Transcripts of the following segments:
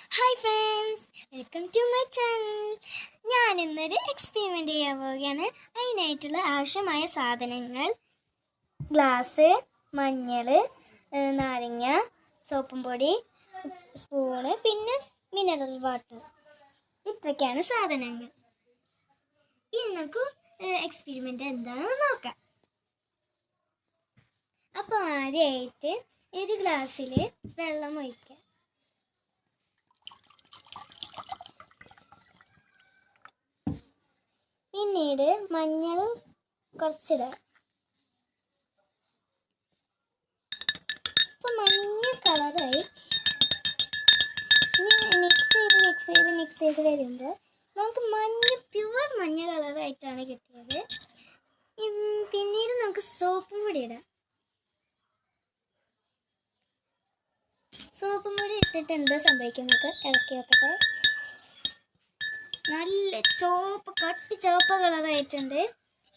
Hi friends, welcome to my channel. ഞാൻ ഇന്നൊരു experiment ചെയ്യാൻ പോവുകയാണ്. അതിനായിട്ടുള്ള ആവശ്യമായ സാധനങ്ങൾ: ഗ്ലാസ്, മഞ്ഞൾ, നാരങ്ങ, സോപ്പും പൊടി, സ്പൂണ്, പിന്നെ മിനറൽ വാട്ടർ. ഇത്രയൊക്കെയാണ് സാധനങ്ങൾ. ഇനി നമുക്ക് എക്സ്പെരിമെൻ്റ് എന്താണെന്ന് നോക്കാം. അപ്പോൾ ആദ്യമായിട്ട് ഒരു ഗ്ലാസ്സിൽ വെള്ളം ഒഴിക്കാം. പിന്നീട് മഞ്ഞൾ കുറച്ചിടാം. അപ്പോൾ മഞ്ഞ കളറായി. മിക്സ് ചെയ്ത് വരുമ്പോൾ നമുക്ക് പ്യുവർ മഞ്ഞ കളറായിട്ടാണ് കിട്ടിയത്. പിന്നീട് നമുക്ക് സോപ്പും പൊടി ഇടാം. സോപ്പും പൊടി ഇട്ടിട്ട് എന്താ സംഭവിക്കുന്നത് ഇളക്കി വെക്കട്ടെ. നല്ല കട്ടി ചുവപ്പ് കളറായിട്ടുണ്ട്.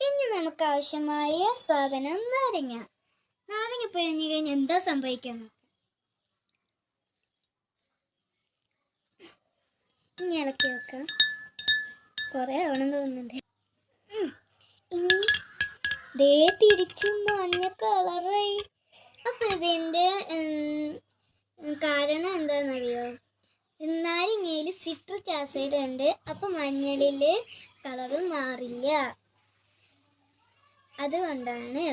ഇനി നമുക്ക് ആവശ്യമായ സാധനം നാരങ്ങ പിഴിഞ്ഞു കഴിഞ്ഞാൽ എന്താ സംഭവിക്കാൻ നോക്കാം. ഇനി ഇളക്കി വെക്കാം. കുറേ ആവണം തോന്നുന്നുണ്ട്. ഇനി തിരിച്ചു മഞ്ഞ കളറായി. അപ്പം ഇതിൻ്റെ കാരണം എന്താണെന്നറിയോ? നാരങ്ങയിൽ സിട്രിക് ആസിഡ് ഉണ്ട്. അപ്പം മഞ്ഞളിൽ കളറ് മാറില്ല. അതുകൊണ്ടാണ്.